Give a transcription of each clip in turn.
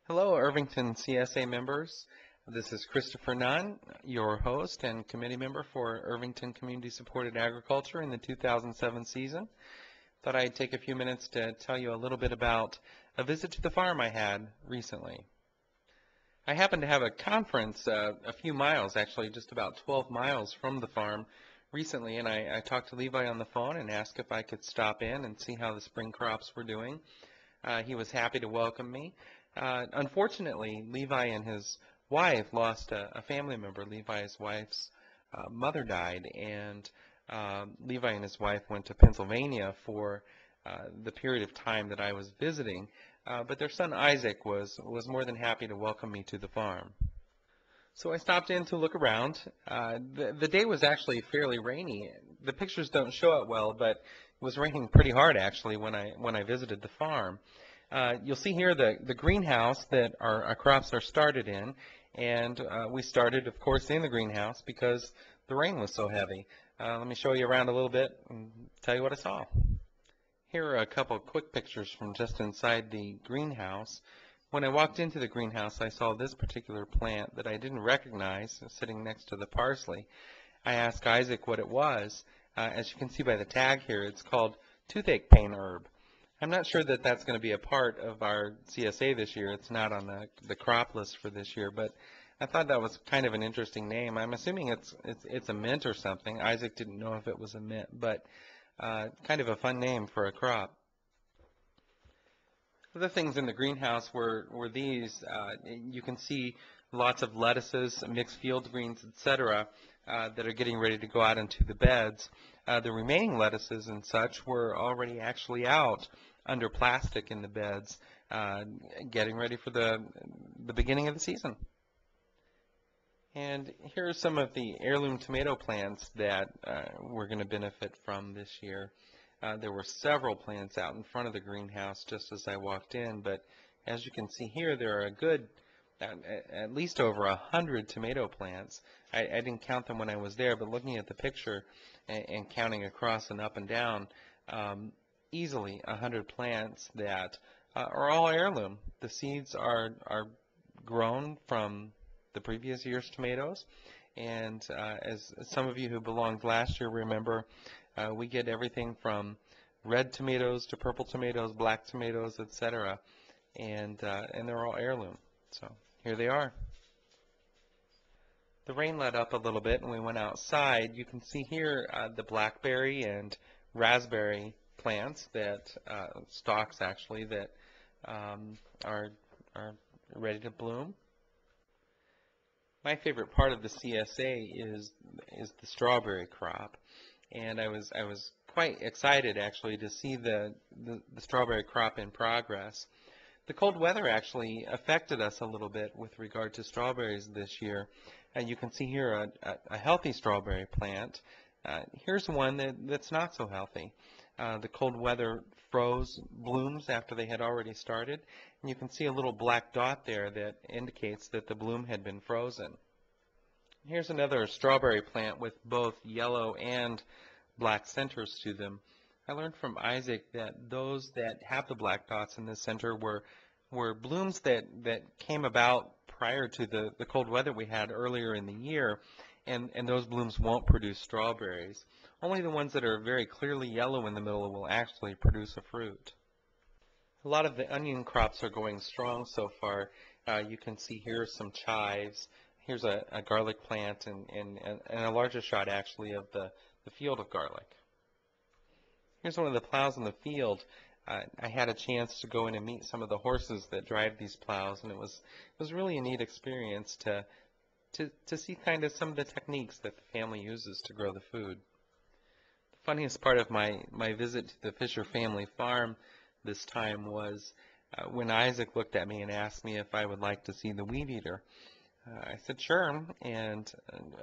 Hello, Irvington CSA members. This is Christopher Nunn, your host and committee member for Irvington Community Supported Agriculture in the 2007 season. Thought I'd take a few minutes to tell you a little bit about a visit to the farm I had recently. I happened to have a conference a few miles, actually just about 12 miles from the farm recently, and I talked to Levi on the phone and asked if I could stop in and see how the spring crops were doing. He was happy to welcome me. Unfortunately, Levi and his wife lost a family member. Levi's wife's mother died, and Levi and his wife went to Pennsylvania for the period of time that I was visiting. But their son Isaac was more than happy to welcome me to the farm. So I stopped in to look around. The day was actually fairly rainy. The pictures don't show it well, but it was raining pretty hard actually when I visited the farm. You'll see here the greenhouse that our crops are started in, and we started, of course, in the greenhouse because the rain was so heavy. Let me show you around a little bit and tell you what I saw. Here are a couple of quick pictures from just inside the greenhouse. When I walked into the greenhouse, I saw this particular plant that I didn't recognize sitting next to the parsley. I asked Isaac what it was. As you can see by the tag here, it's called toothache pain herb. I'm not sure that that's going to be a part of our CSA this year. It's not on the crop list for this year, but I thought that was kind of an interesting name. I'm assuming it's a mint or something. Isaac didn't know if it was a mint, but kind of a fun name for a crop. Other things in the greenhouse were these. You can see lots of lettuces, mixed field greens, etc., that are getting ready to go out into the beds. The remaining lettuces and such were already actually out under plastic in the beds, getting ready for the beginning of the season. And here are some of the heirloom tomato plants that we're going to benefit from this year. There were several plants out in front of the greenhouse just as I walked in, but as you can see here, there are a good, at least over 100 tomato plants. I didn't count them when I was there, but looking at the picture and counting across and up and down, easily 100 plants that are all heirloom. The seeds are grown from the previous year's tomatoes, and as some of you who belonged last year remember, we get everything from red tomatoes to purple tomatoes, black tomatoes, etc., and they're all heirloom. So here they are. The rain let up a little bit, and we went outside. You can see here the blackberry and raspberry plants that stalks actually that are ready to bloom. My favorite part of the CSA is the strawberry crop, and I was quite excited actually to see the strawberry crop in progress. The cold weather actually affected us a little bit with regard to strawberries this year. You can see here a healthy strawberry plant. Here's one that's not so healthy. The cold weather froze blooms after they had already started, and you can see a little black dot there that indicates that the bloom had been frozen. Here's another strawberry plant with both yellow and black centers to them. I learned from Isaac that those that have the black dots in the center were blooms that came about prior to the cold weather we had earlier in the year, and those blooms won't produce strawberries. Only the ones that are very clearly yellow in the middle will actually produce a fruit. A lot of the onion crops are going strong so far. You can see here some chives. Here's a garlic plant and a larger shot actually of the field of garlic. Here's one of the plows in the field. I had a chance to go in and meet some of the horses that drive these plows, and it was really a neat experience to see kind of some of the techniques that the family uses to grow the food. The funniest part of my visit to the Fisher family farm this time was when Isaac looked at me and asked me if I would like to see the weed eater. I said sure, and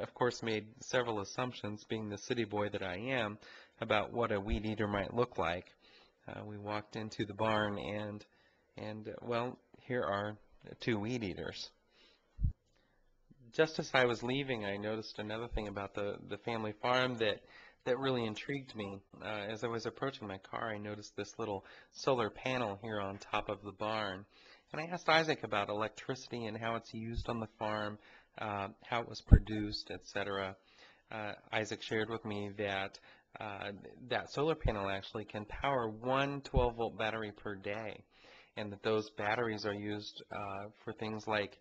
of course made several assumptions, being the city boy that I am, about what a weed eater might look like. We walked into the barn and well, here are two weed eaters. Just as I was leaving, I noticed another thing about the family farm that really intrigued me. As I was approaching my car, I noticed this little solar panel here on top of the barn. And I asked Isaac about electricity and how it's used on the farm, how it was produced, etc. Isaac shared with me that that solar panel actually can power one 12-volt battery per day, and that those batteries are used for things like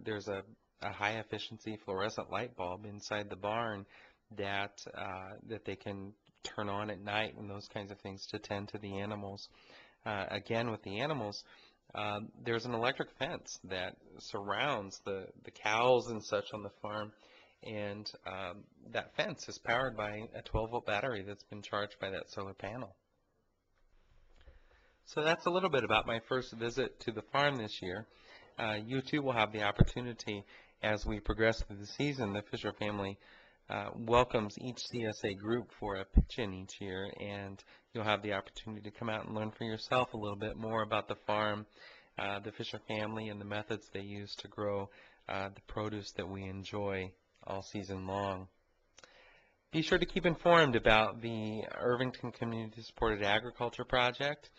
there's a high-efficiency fluorescent light bulb inside the barn that that they can turn on at night and those kinds of things to tend to the animals. Again, with the animals, there's an electric fence that surrounds the cows and such on the farm, and that fence is powered by a 12-volt battery that's been charged by that solar panel. So that's a little bit about my first visit to the farm this year. You too will have the opportunity as we progress through the season. The Fisher family welcomes each CSA group for a pitch-in each year, and you'll have the opportunity to come out and learn for yourself a little bit more about the farm, the Fisher family, and the methods they use to grow the produce that we enjoy all season long. Be sure to keep informed about the Irvington Community Supported Agriculture Project.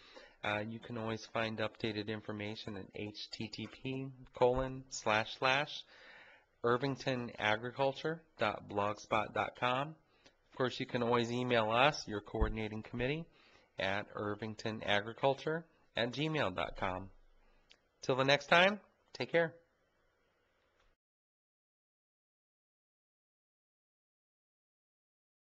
You can always find updated information at http://irvingtonagriculture.blogspot.com. Of course, you can always email us, your coordinating committee, at irvingtonagriculture@gmail.com. Till the next time, take care.